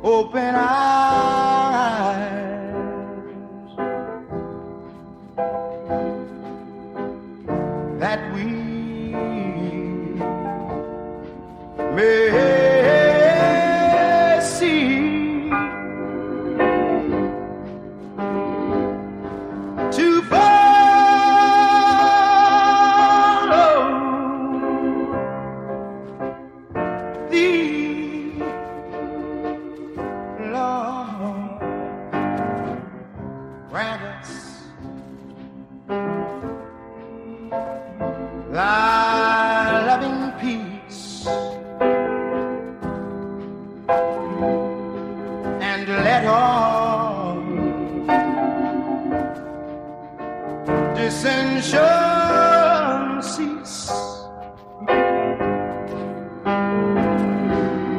open eyes, that we may see, to follow thee, Lord. Grant us thy loving peace, and let all dissension cease.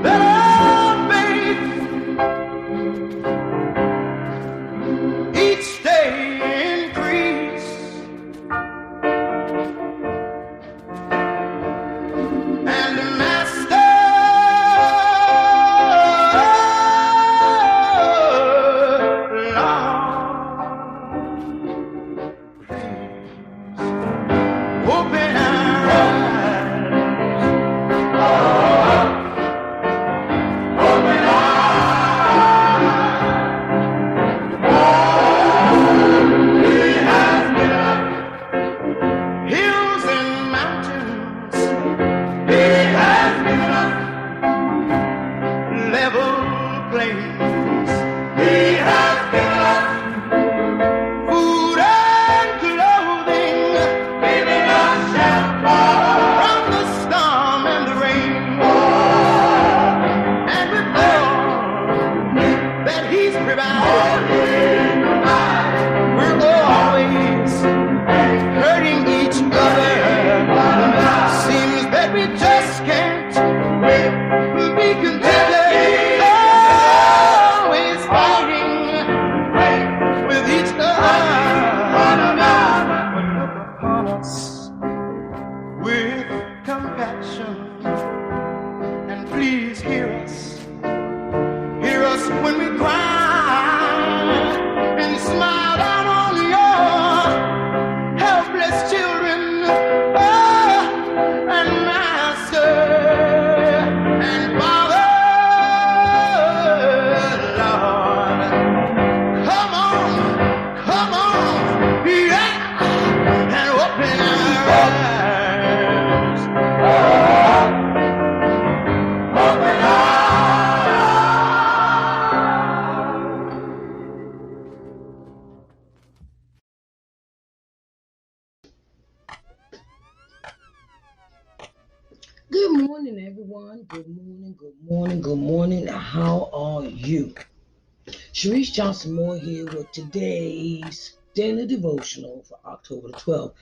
Let our faith each day increase, and Master, Lord, please open our eyes, open our hills and mountains. He has given us level plains. He has given us food and clothing, giving us shelter from the storm and the rain. And with all that He's provided, we're always hurting each other. Seems that we just can't be contented, always fighting with each other. But look upon us with compassion, and please hear us when we cry, and smile down on your helpless children. Oh, and Master and Father, Lord, come on, yeah, and open our eyes, open our eyes. Good morning, everyone. Good morning. How are you? Sharice Johnson Moore here with today's daily devotional for October 12th,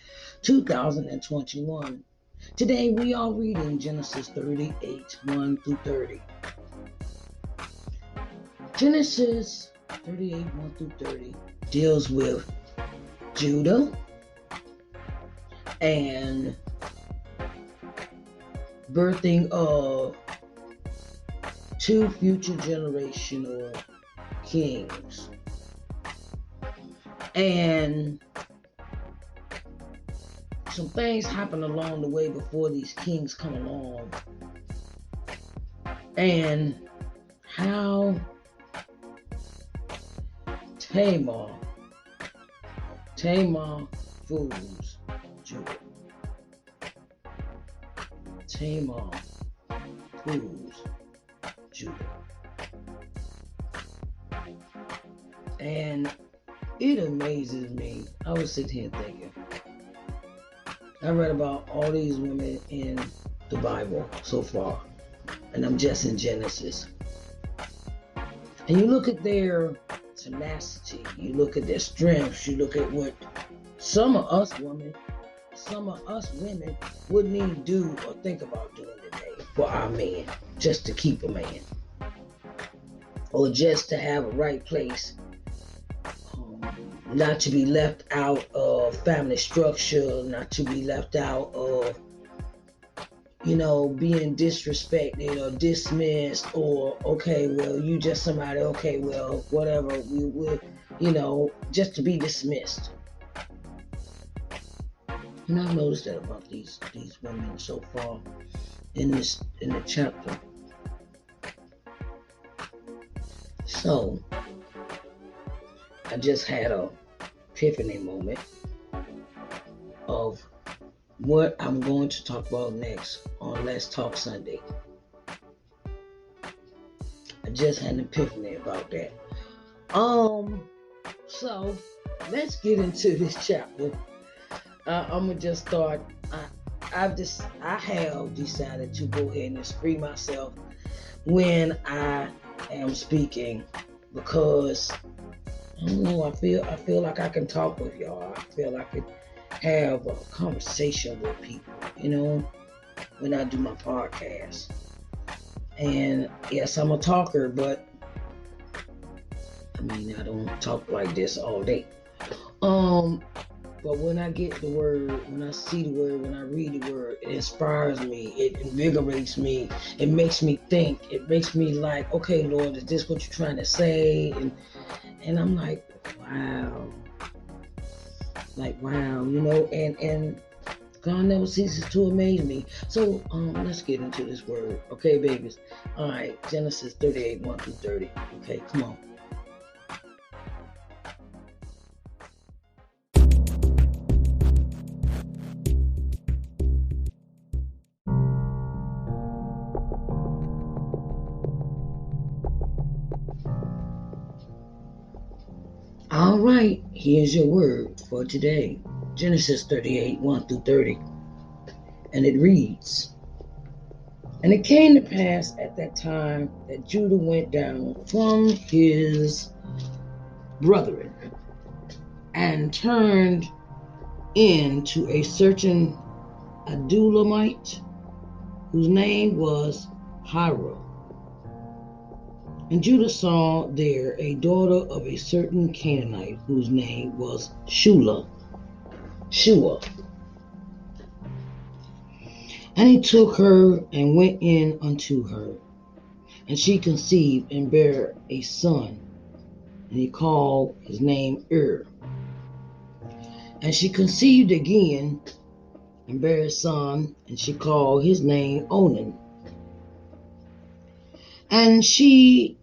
2021. Today we are reading Genesis 38, 1 through 30. Genesis 38, 1 through 30 deals with Judah and birthing of two future generational kings. And some things happen along the way before these kings come along. And how Tamar fools Judah. Tamar fools Judah. And it amazes me. I was sitting here thinking, I read about all these women in the Bible so far, and I'm just in Genesis. And you look at their tenacity, you look at their strengths, you look at what some of us women wouldn't even do or think about doing today for our man, just to keep a man, or just to have a right place, not to be left out of family structure, not to be left out of, being disrespected or dismissed, or okay, well, you just somebody, okay, well, whatever, we would, just to be dismissed. And I've noticed that about these women so far in the chapter. So I just had a epiphany moment of what I'm going to talk about next on Let's Talk Sunday. I just had an epiphany about that. So let's get into this chapter. I'm gonna just start. I have decided to go ahead and free myself when I am speaking, because I don't know. I feel like I can talk with y'all. I feel like I could have a conversation with people, when I do my podcast. And yes, I'm a talker, but I don't talk like this all day. But when I get the word, when I see the word, when I read the word, it inspires me, it invigorates me, it makes me think, it makes me like, okay, Lord, is this what you're trying to say? And I'm like, wow, and God never ceases to amaze me. So let's get into this word, okay, babies? All right, Genesis 38, 1 through 30. Okay, come on. All right, here's your word for today. Genesis 38, 1 through 30. And it reads, "And it came to pass at that time that Judah went down from his brethren and turned in to a certain Adulamite, whose name was Hira. And Judah saw there a daughter of a certain Canaanite, whose name was Shelah. And he took her and went in unto her. And she conceived and bare a son, and he called his name And she conceived again and bare a son, and she called his name Onan. And she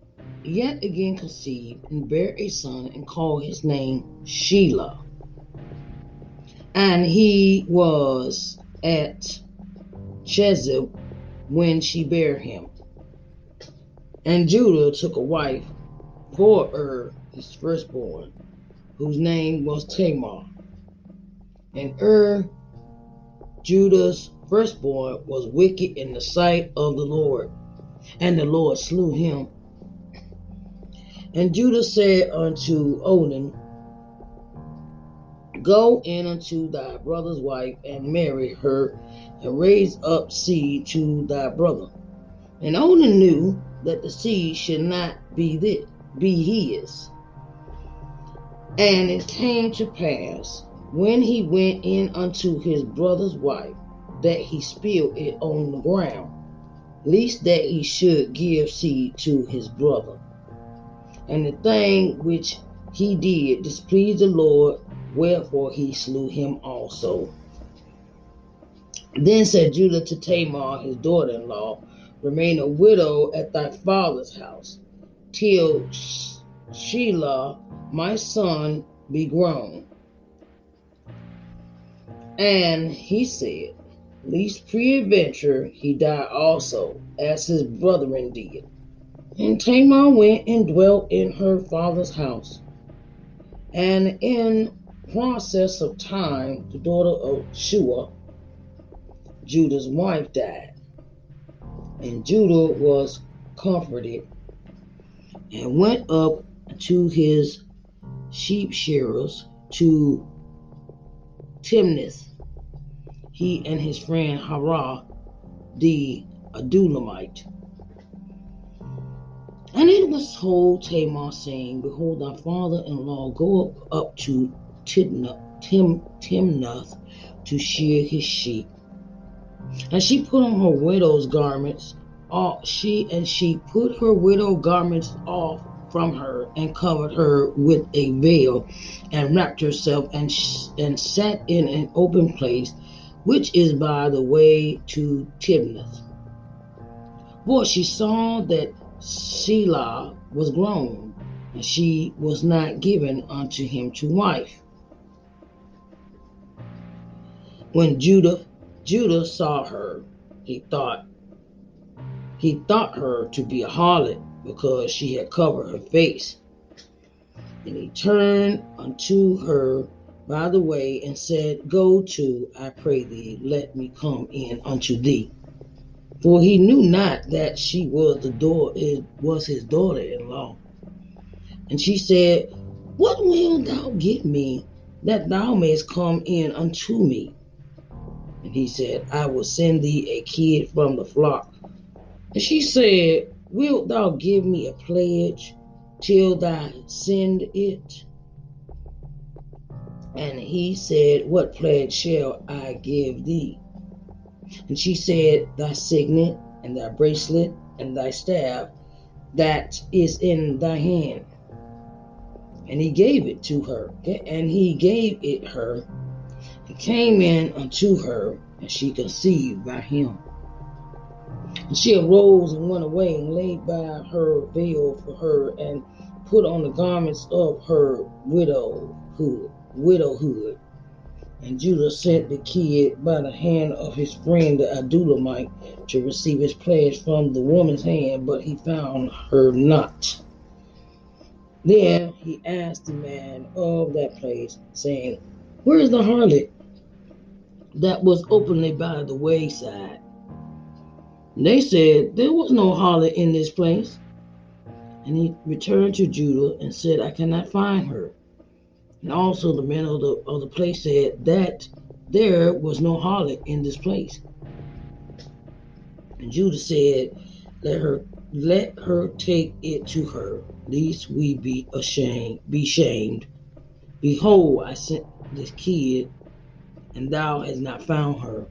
yet again conceived and bare a son, and called his name Shelah. And he was at Chezib when she bare him. And Judah took a wife for his firstborn, whose name was Tamar. And Judah's firstborn, was wicked in the sight of the Lord, and the Lord slew him. And Judah said unto Onan, Go in unto thy brother's wife, and marry her, and raise up seed to thy brother. And Onan knew that the seed should not be his. And it came to pass, when he went in unto his brother's wife, that he spilled it on the ground, lest that he should give seed to his brother. And the thing which he did displeased the Lord, wherefore he slew him also. Then said Judah to Tamar, his daughter-in-law, Remain a widow at thy father's house, till Shelah my son be grown. And he said, Lest peradventure he die also, as his brethren did. And Tamar went and dwelt in her father's house. And in process of time, the daughter of Shua, Judah's wife, died. And Judah was comforted, and went up to his sheep shearers to Timnath, he and his friend Hira the Adulamite. And it was told Tamar, saying, Behold, thy father-in-law go up to Timnath to shear his sheep. And she put on her widow's garments. She put her widow garments off from her and covered her with a veil and wrapped herself and sat in an open place, which is by the way to Timnath. For she saw that Shelah was grown, and she was not given unto him to wife. When Judah saw her, he thought her to be a harlot, because she had covered her face. And he turned unto her by the way and said, Go to, I pray thee, let me come in unto thee. For he knew not that she was his daughter-in-law. And she said, What wilt thou give me, that thou mayest come in unto me? And he said, I will send thee a kid from the flock. And she said, Wilt thou give me a pledge till thou send it? And he said, What pledge shall I give thee? And she said, Thy signet, and thy bracelet, and thy staff, that is in thy hand. And he gave it to her, and he gave it her, and came in unto her, and she conceived by him. And she arose and went away and laid by her veil for her, and put on the garments of her widowhood. And Judah sent the kid by the hand of his friend the Adulamite to receive his pledge from the woman's hand, but he found her not. Then he asked the man of that place, saying, Where is the harlot that was openly by the wayside? And they said, There was no harlot in this place. And he returned to Judah and said, I cannot find her. And also the men of the place said that there was no harlot in this place. And Judah said, Let her take it to her, lest we be shamed. Behold, I sent this kid, and thou hast not found her.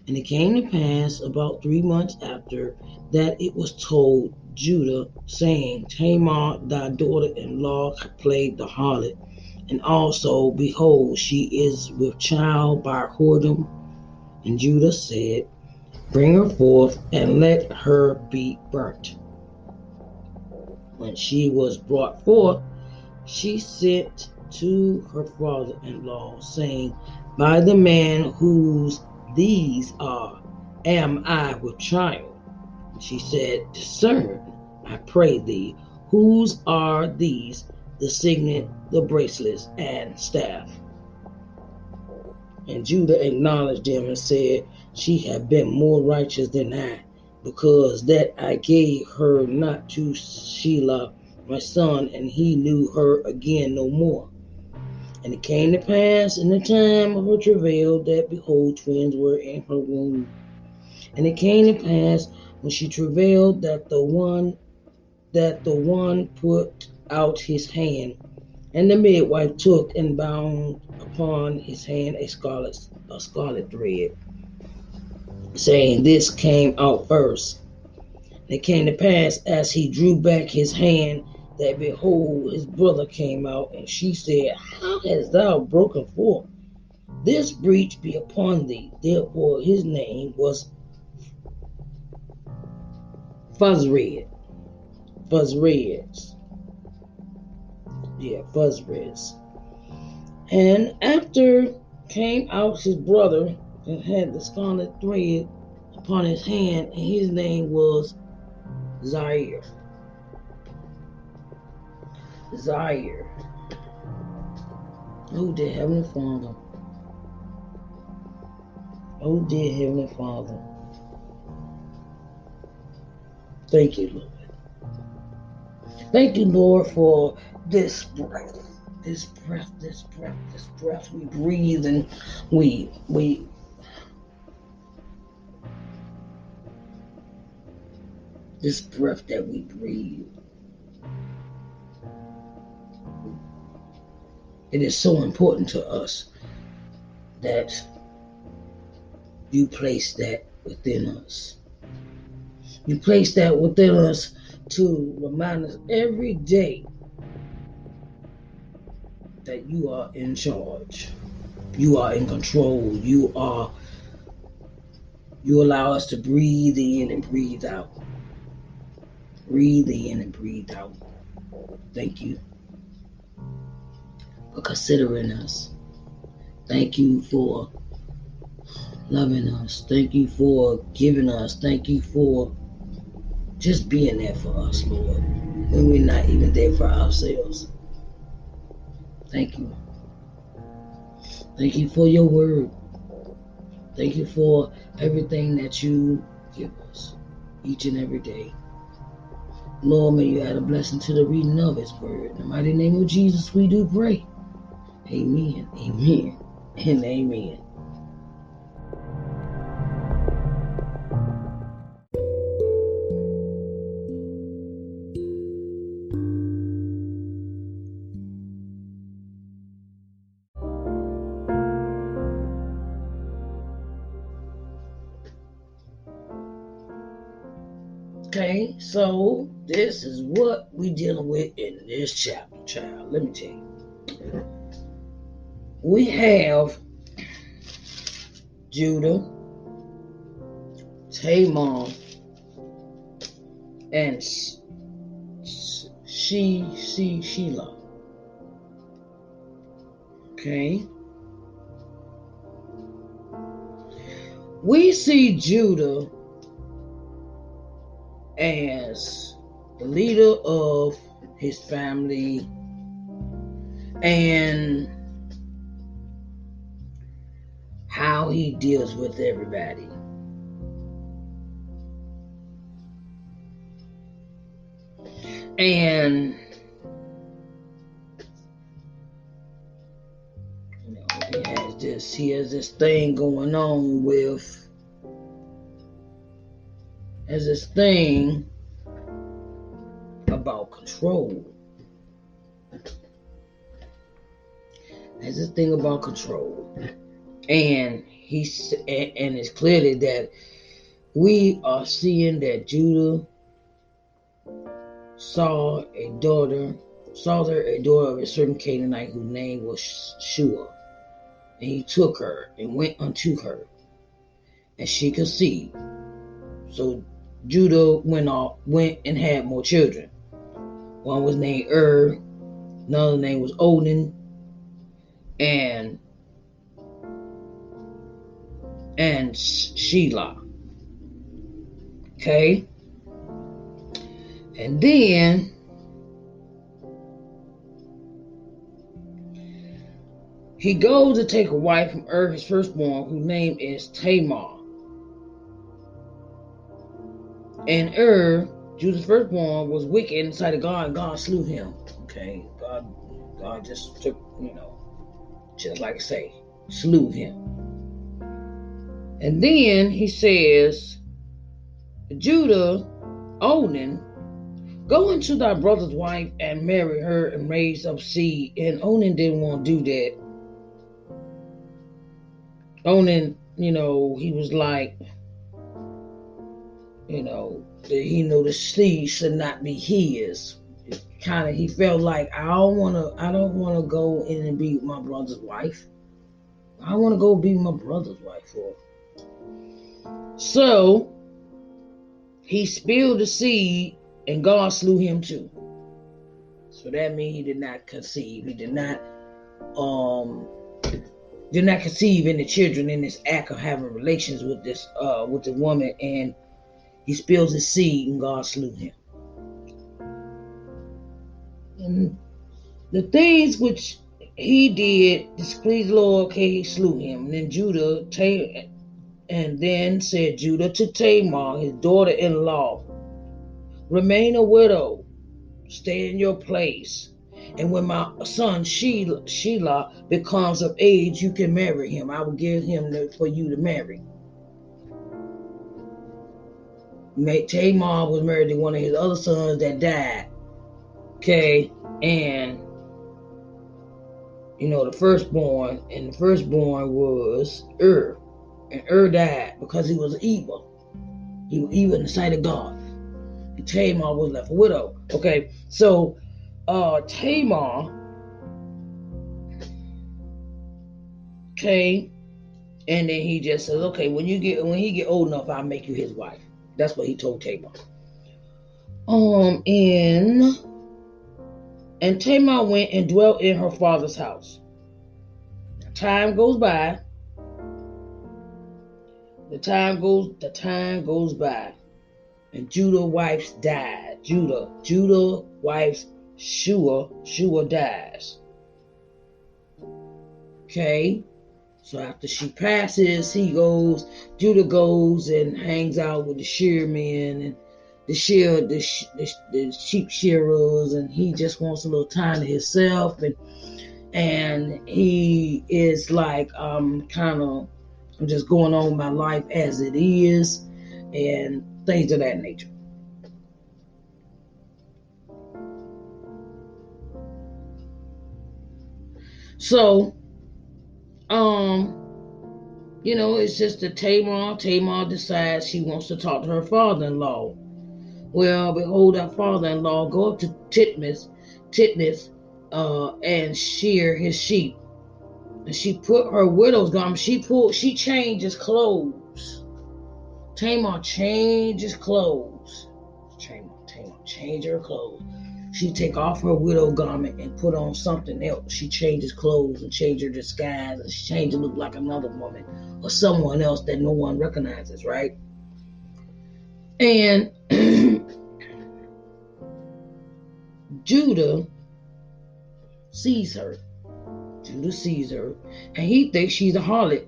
And it came to pass about 3 months after that it was told Judah, saying, Tamar, thy daughter-in-law, played the harlot, and also, behold, she is with child by whoredom. And Judah said, Bring her forth, and let her be burnt. When she was brought forth, she sent to her father-in-law, saying, By the man whose these are, am I with child? She said, Discern, I pray thee, whose are these, the signet, the bracelets, and staff? And Judah acknowledged them and said, She hath been more righteous than I, because that I gave her not to Shelah my son, and he knew her again no more. And it came to pass in the time of her travail that, behold, twins were in her womb. And it came to pass when she travailed that the one put out his hand, and the midwife took and bound upon his hand a scarlet thread, saying, This came out first. And it came to pass as he drew back his hand, that behold, his brother came out, and she said, How hast thou broken forth? This breach be upon thee. Therefore his name was Fuzzred. And after came out his brother, and had the scarlet thread upon his hand, and his name was Zaire. Oh, dear Heavenly Father. Oh, dear Heavenly Father. Thank you, Lord. Thank you, Lord, for this breath. This breath we breathe, and we this breath that we breathe. It is so important to us that You place that within us. You place that within us to remind us every day that you are in charge. You are in control. You allow us to breathe in and breathe out. Breathe in and breathe out. Thank you for considering us. Thank you for loving us. Thank you for giving us. Thank you for just being there for us, Lord, when we're not even there for ourselves. Thank you. Thank you for your word. Thank you for everything that you give us each and every day. Lord, may you add a blessing to the reading of his word. In the mighty name of Jesus, we do pray. Amen, amen, and amen. Okay, so this is what we're dealing with in this chapter, child. Let me tell you. We have Judah, Tamar, and Shelah. Okay. We see Judah as the leader of his family and how he deals with everybody. And he has this thing going on with this thing about control. Has this thing about control. And it's clearly that we are seeing that Judah saw a daughter of a certain Canaanite whose name was Shelah. And he took her and went unto her, and she conceived. So Judah went and had more children. One was named another name was Onan, and Shelah. Okay? And then he goes to take a wife from his firstborn, whose name is Tamar. And Judah's firstborn, was wicked in the sight of God, and God slew him. Okay? God just took, just like I say, slew him. And then he says, Judah, Onan, go into thy brother's wife and marry her and raise up seed. And Onan didn't want to do that. Onan, he was like, the seed should not be his. He felt like, I don't want to go in and be with my brother's wife. I want to go be with my brother's wife. So he spilled the seed, and God slew him too. So that means he did not conceive. He did not conceive any children in this act of having relations with the woman, and he spills his seed, and God slew him. And the things which he did displeased the Lord, okay, he slew him. And then said Judah to Tamar, his daughter-in-law, remain a widow, stay in your place. And when my son Shelah becomes of age, you can marry him. I will give him for you to marry. Tamar was married to one of his other sons that died. Okay, and the firstborn was And died because he was evil. He was evil in the sight of God. And Tamar was left a widow. Okay, so Tamar came, and then he just says, okay, when he get old enough, I'll make you his wife. That's what he told Tamar. And Tamar went and dwelt in her father's house. Time goes by. The time goes by, and Judah wife died. Judah wife Shelah dies. Okay, so after she passes, Judah goes and hangs out with the shearmen and the sheep shearers, and he just wants a little time to himself, and he is like, I'm just going on with my life as it is, and things of that nature. So, it's just that Tamar decides she wants to talk to her father-in-law. Well, behold, our father-in-law go up to Titnith, and shear his sheep. And she put her widow's garment. She changes clothes. Tamar changes clothes. Tamar change her clothes. She take off her widow garment and put on something else. She changes clothes and change her disguise, and she changes to look like another woman or someone else that no one recognizes, right? And Judah sees her, and he thinks she's a harlot.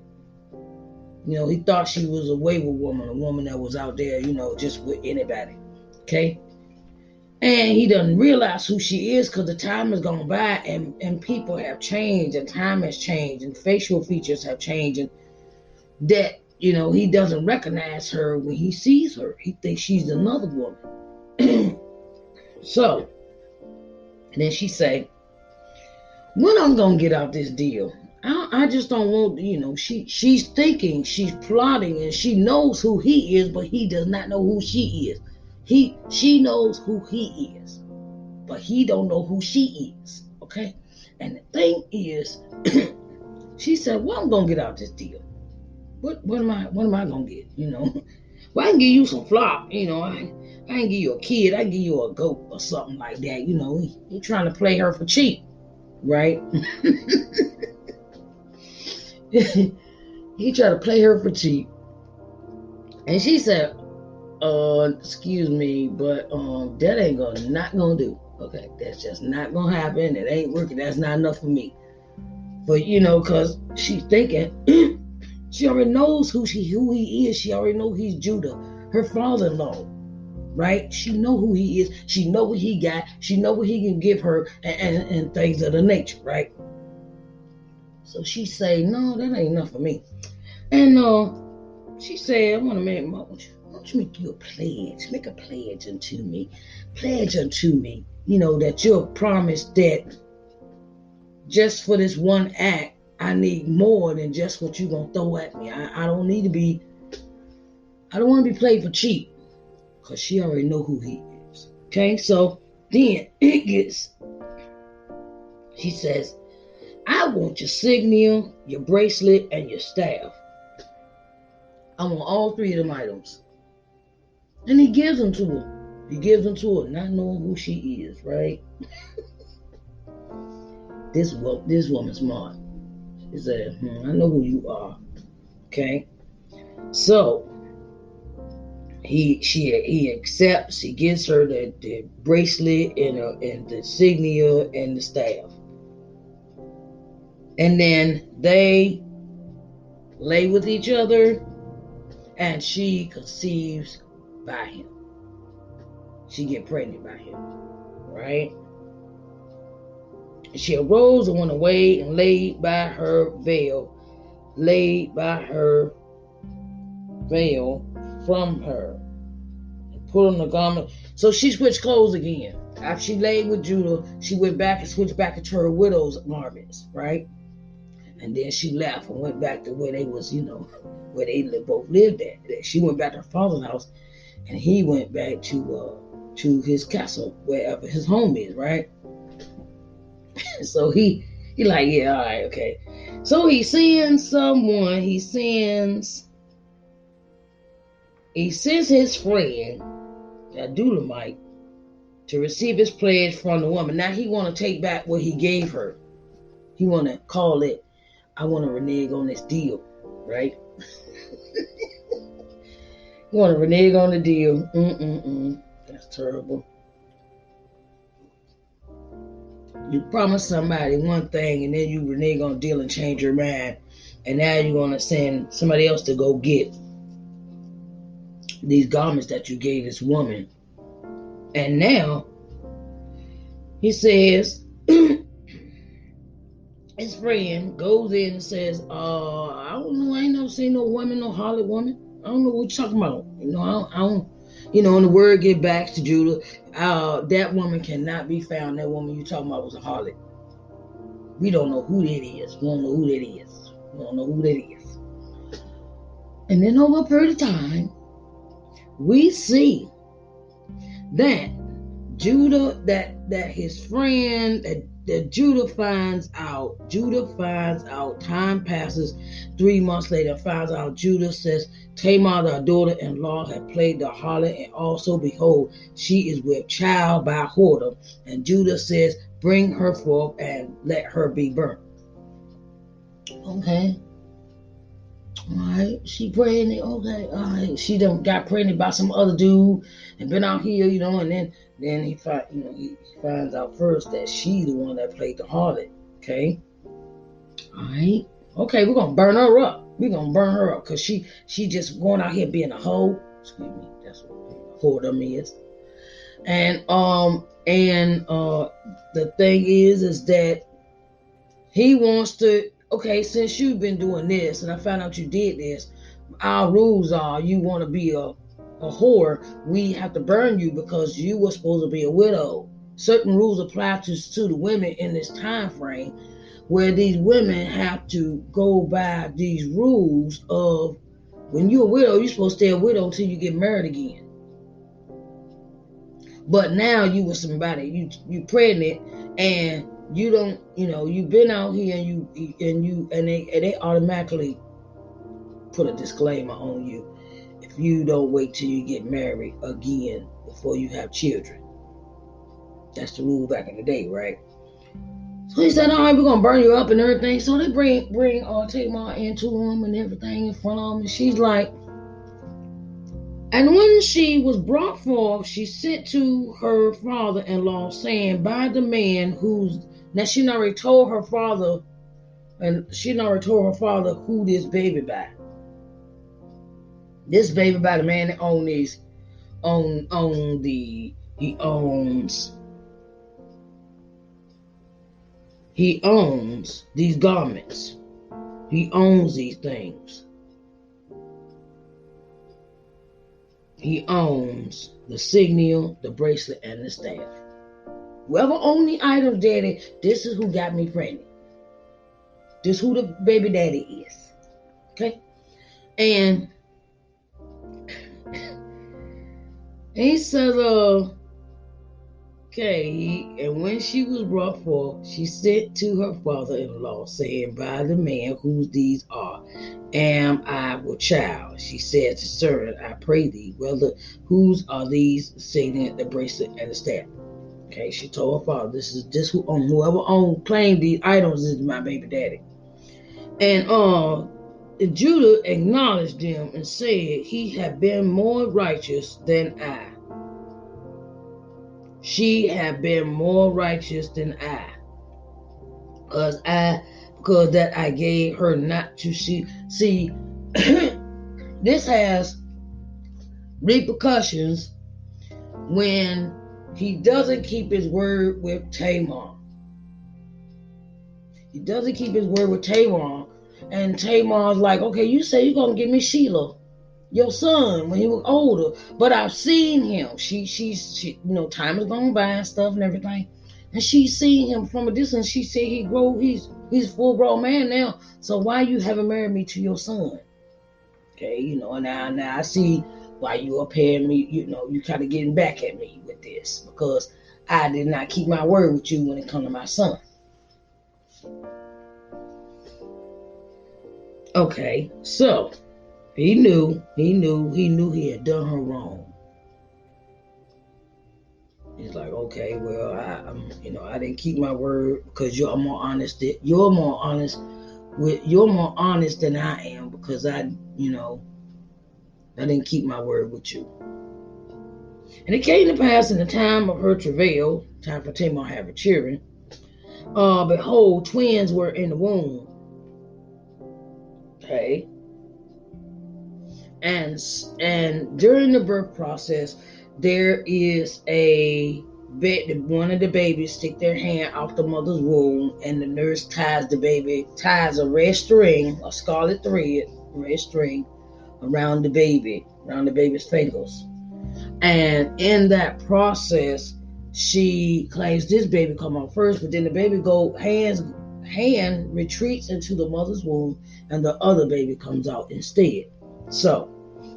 He thought she was a wayward woman, a woman that was out there, just with anybody. Okay? And he doesn't realize who she is because the time has gone by, and people have changed, and time has changed, and facial features have changed, and that, he doesn't recognize her when he sees her. He thinks she's another woman. So, and then she say, when I'm going to get out this deal? I just don't want, she's thinking, she's plotting, and she knows who he is, but he does not know who she is. She knows who he is, but he don't know who she is. Okay? And the thing is, she said, well, I'm going to get out this deal. What am I going to get? Well, I can give you some flock, I can give you a kid, I can give you a goat or something like that. He trying to play her for cheap, right? He tried to play her for cheap. And she said, excuse me, but that ain't not gonna do. Okay, that's just not gonna happen. It ain't working. That's not enough for me. But because she's thinking, she already knows who he is. She already knows he's Judah, her father-in-law, right? She know who he is. She know what he got. She know what he can give her, and things of the nature, right? So she say, no, that ain't enough for me. And she said, I want to make why don't you make you a pledge? Make a pledge unto me. Pledge unto me, that you'll promise that just for this one act, I need more than just what you're going to throw at me. I don't want to be played for cheap, because she already know who he is. Okay, so then she says, I want your signal, your bracelet, and your staff. I want all three of them items. And he gives them to her. Not knowing who she is, right? This woman's smart. She said, I know who you are. Okay? So, he accepts, he gives her the bracelet and the insignia and the staff. And then they lay with each other, and she conceives by him. She get pregnant by him, right? And she arose and went away and laid by her veil from her, and put on the garment. So she switched clothes again. After she laid with Judah, she went back and switched back into her widow's garments, right? And then she left and went back to where they was, where they both lived at. She went back to her father's house, and he went back to his castle, wherever his home is, right? So he like, yeah, all right, okay. So he sends his friend, Adulamite, to receive his pledge from the woman. Now he want to take back what he gave her. He want to call it, I want to renege on this deal, right? You want to renege on the deal. That's terrible. You promise somebody one thing, and then you renege on the deal and change your mind. And now you're going to send somebody else to go get these garments that you gave this woman. And now he says, his friend goes in and says, I don't know, I ain't never seen no woman, no harlot woman. I don't know what you're talking about. I don't, and the word get back to Judah, that woman cannot be found. That woman you talking about was a harlot. We don't know who that is. We don't know who that is. We don't know who that is. And then over a period of time, we see that Judah, that his friend, that Judah finds out. Time passes. 3 months later, finds out. Judah says, Tamar, thy daughter-in-law, had played the harlot, and also, behold, she is with child by whoredom. And Judah says, bring her forth and let her be burnt. Okay. All right. She pregnant. Okay. All right. She done got pregnant by some other dude and been out here, and then he finds out first that she's the one that played the harlot. Okay. All right. Okay, we're gonna burn her up. We're gonna burn her up because she just going out here being a hoe. Excuse me, that's what whoredom is. And the thing is that he wants to. Okay, since you've been doing this, and I found out you did this, our rules are: you want to be a whore, we have to burn you because you were supposed to be a widow. Certain rules apply to the women in this time frame, where these women have to go by these rules of when you're a widow, you're supposed to stay a widow until you get married again. But now you with somebody, you pregnant, and you don't, you've been out here and they automatically put a disclaimer on you if you don't wait till you get married again before you have children. That's the rule back in the day, right? So he said, all right, we're going to burn you up and everything. So they bring Tamar into him and everything in front of him. And she's like, and when she was brought forth, she sent to her father-in-law, saying, by the man who's, now she already told her father, who this baby by. This baby by the man that he owns these garments. He owns these things. He owns the signal, the bracelet, and the staff. Whoever owns the items, daddy, this is who got me pregnant. This is who the baby daddy is. Okay? And he said, okay, and when she was brought forth, she sent to her father-in-law, saying, by the man whose these are, am I with child? She said to servant, I pray thee, whether whose are these, saying the bracelet and the staff. Okay, she told her father, whoever claimed these items is my baby daddy. And Judah acknowledged them and said, he had been more righteous than I. She had been more righteous than I. Because that I gave her not to see. See, this has repercussions when he doesn't keep his word with Tamar. He doesn't keep his word with Tamar. And Tamar's like, okay, you say you're going to give me Shelah, your son, when he was older. But I've seen him. She time has gone by and stuff and everything. And she seen him from a distance. She said he's a full grown man now. So why you haven't married me to your son? Okay, now I see why you up here and me, you kind of getting back at me with this because I did not keep my word with you when it comes to my son. Okay, so he knew he had done her wrong. He's like, okay, well, I didn't keep my word because you're more honest than I am because I didn't keep my word with you. And it came to pass in the time of her travail, time for Tamar to have her children, behold, twins were in the womb. Okay. And during the birth process, there is one of the babies stick their hand off the mother's womb, and the nurse ties a red string, a scarlet thread, red string, around the baby's fingers. And in that process, she claims this baby come out first, but then the baby hand retreats into the mother's womb, and the other baby comes out instead. So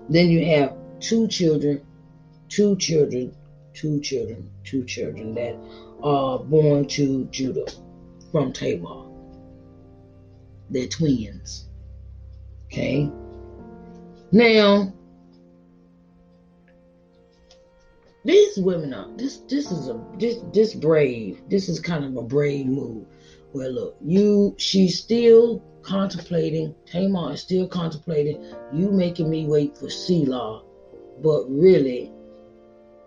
then you have two children that are born to Judah from Tamar. They're twins. Okay. Now, these women are this is brave. This is kind of a brave move. Well, look, she's still contemplating. Tamar is still contemplating. You making me wait for Shelah, but really,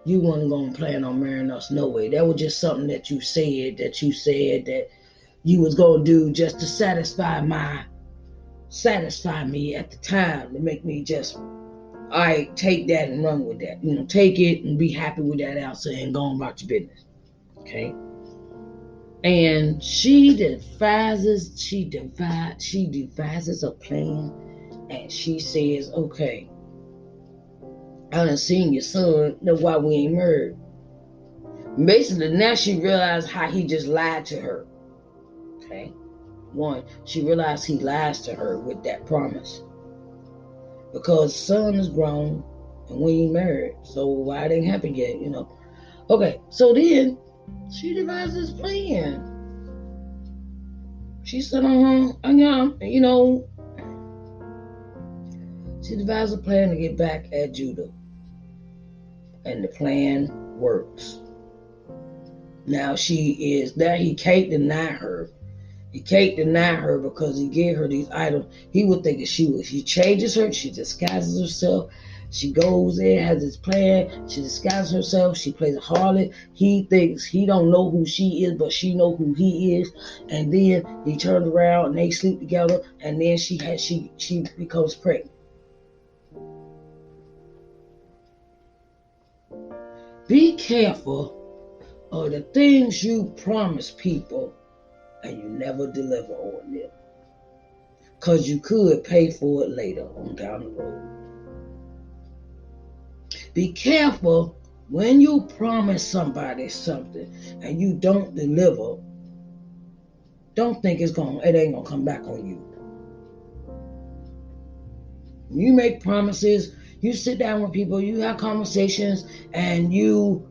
you weren't gonna plan on marrying us no way. That was just something that you said that you was gonna do just to satisfy me at the time, to make me just, all right, take that and run with that. Take it and be happy with that answer and go on about your business. Okay. And she devises a plan, and she says, okay, I done seen your son, that's why we ain't married. Basically, now she realized how he just lied to her. Okay. One, she realized he lies to her with that promise. Because son is grown and we ain't married. So why it ain't happened yet, Okay, so then she devised this plan. She said, she devised a plan to get back at Judah. And the plan works. Now he can't deny her. He can't deny her because he gave her these items. He would think that she changes her, she disguises herself. She goes in, has this plan, she disguises herself, she plays a harlot. He thinks he don't know who she is, but she know who he is. And then he turns around and they sleep together, and then she becomes pregnant. Be careful of the things you promise people and you never deliver on them. Because you could pay for it later on down the road. Be careful when you promise somebody something and you don't deliver. Don't think it ain't gonna come back on you. You make promises, you sit down with people, you have conversations, and you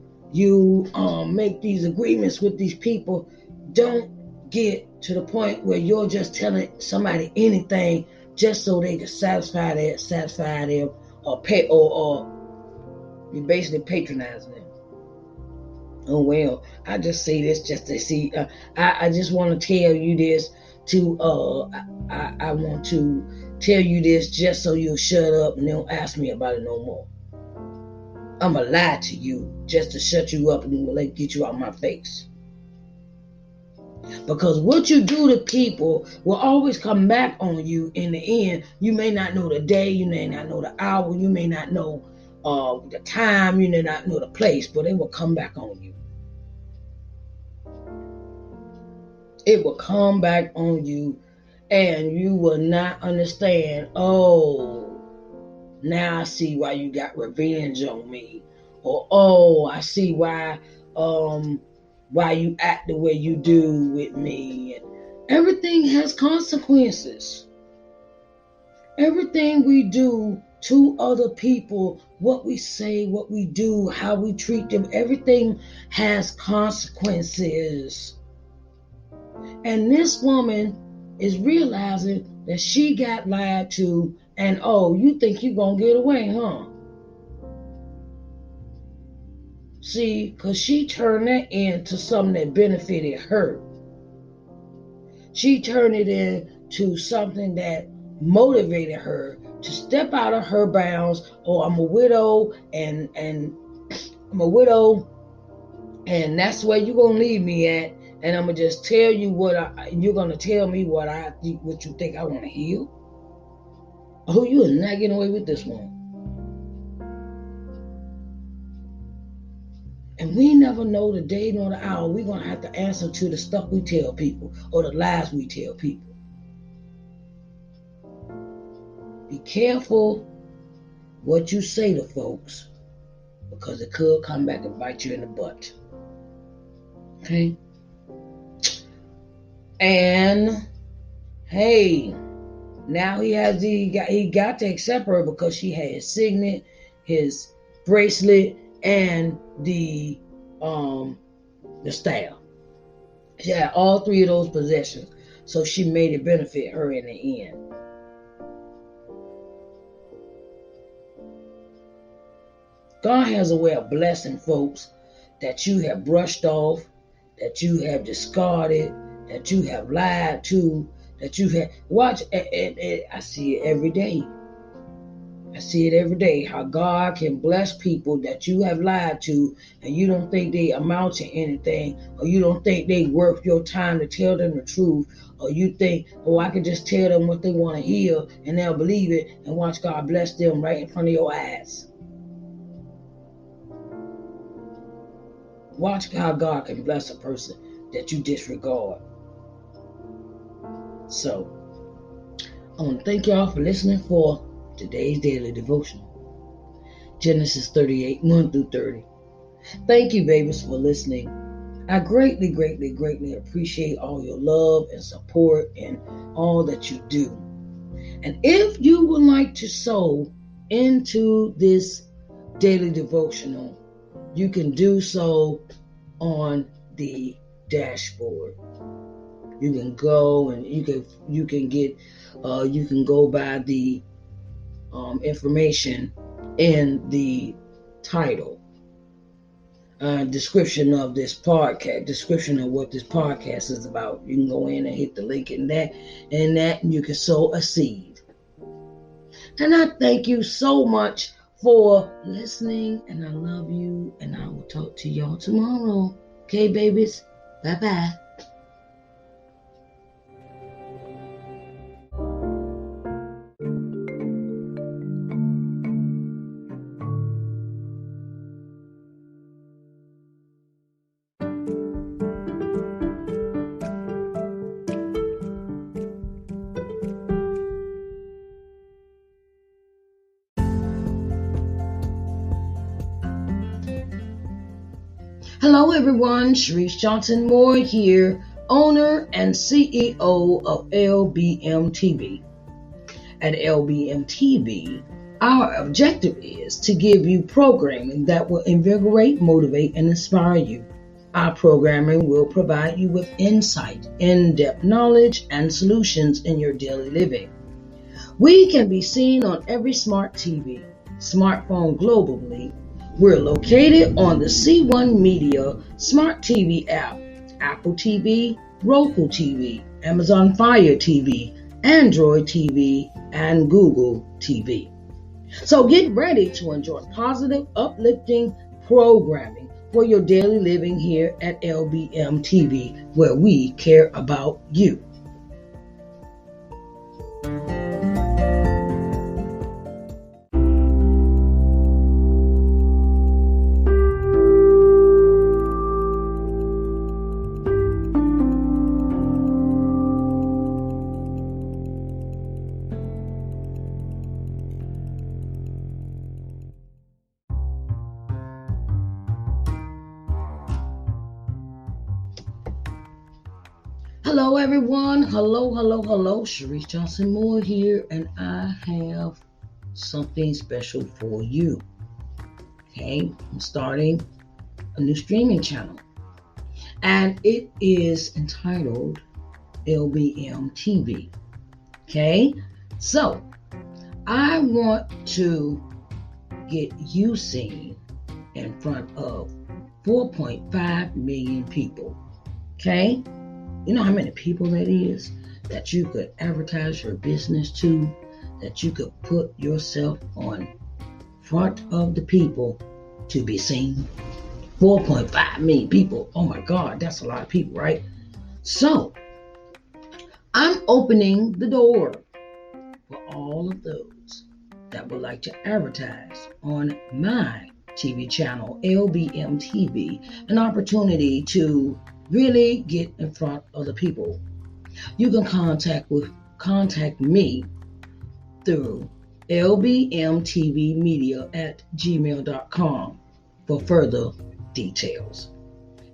make these agreements with these people. Don't get to the point where you're just telling somebody anything just so they can satisfy them, or pay, or you're basically patronizing them. Oh well, I just say this just to see. I just want to tell you this I want to tell you this just so you'll shut up and don't ask me about it no more. I'm gonna lie to you just to shut you up and get you out my face. Because what you do to people will always come back on you in the end. You may not know the day, you may not know the hour, you may not know the time, you may not know the place, but it will come back on you. It will come back on you, and you will not understand, oh, now I see why you got revenge on me. Or, oh, I see why why you act the way you do with me. And everything has consequences. Everything we do to other people, what we say, what we do, how we treat them, everything has consequences. And this woman is realizing that she got lied to, and oh, you think you're going to get away, huh? See, because she turned that into something that benefited her. She turned it into something that motivated her to step out of her bounds. Oh, I'm a widow, and I'm a widow, and that's where you're gonna leave me at. And I'm gonna just tell you you're gonna tell me what you think I want to hear. Oh, you are not getting away with this one. And we never know the day nor the hour we're gonna have to answer to the stuff we tell people or the lies we tell people. Be careful what you say to folks, because it could come back and bite you in the butt. Okay? And hey, now he got to accept her because she had his signet, his bracelet, and the staff. She had all three of those possessions, so she made it benefit her in the end. God has a way of blessing folks that you have brushed off, that you have discarded, that you have lied to, that you have watched. I see it every day. I see it every day, how God can bless people that you have lied to, and you don't think they amount to anything, or you don't think they worth your time to tell them the truth, or you think, oh, I can just tell them what they want to hear and they'll believe it, and watch God bless them right in front of your eyes. Watch how God can bless a person that you disregard. So, I want to thank y'all for listening for today's daily devotional. Genesis 38, 1 through 30. Thank you, babies, for listening. I greatly, greatly, greatly appreciate all your love and support and all that you do. And if you would like to sow into this daily devotional, you can do so on the dashboard. You can go and you can go by the information in the title, description of this podcast, description of what this podcast is about. You can go in and hit the link in that, and you can sow a seed. And I thank you so much for listening, and I love you, and I will talk to y'all tomorrow. Okay, babies? Bye-bye. Hello everyone, Sharice Johnson Moore here, owner and CEO of LBM TV. At LBM TV, our objective is to give you programming that will invigorate, motivate, and inspire you. Our programming will provide you with insight, in-depth knowledge, and solutions in your daily living. We can be seen on every smart TV, smartphone globally. We're located on the C1 Media Smart TV app, Apple TV, Roku TV, Amazon Fire TV, Android TV, and Google TV. So get ready to enjoy positive, uplifting programming for your daily living here at LBM TV, where we care about you. Hello, everyone. Hello, hello, hello. Sharice Johnson Moore here, and I have something special for you. Okay, I'm starting a new streaming channel, and it is entitled LBM TV. Okay, so I want to get you seen in front of 4.5 million people. Okay, you know how many people that is that you could advertise your business to, that you could put yourself on front of the people to be seen? 4.5 million people. Oh my God, that's a lot of people, right? So I'm opening the door for all of those that would like to advertise on my TV channel, LBM TV, an opportunity to really get in front of the people. You can contact me through lbmtvmedia@gmail.com for further details.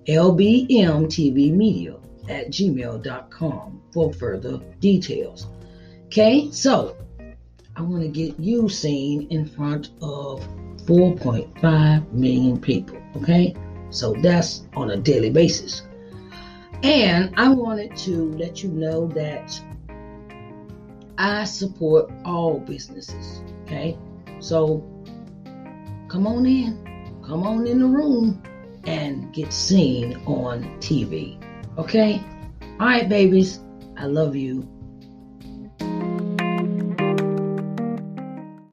lbmtvmedia@gmail.com for further details. Okay, so I want to get you seen in front of 4.5 million people. Okay, so that's on a daily basis. And I wanted to let you know that I support all businesses. Okay, so come on in the room and get seen on TV. Okay, all right, babies, I love you.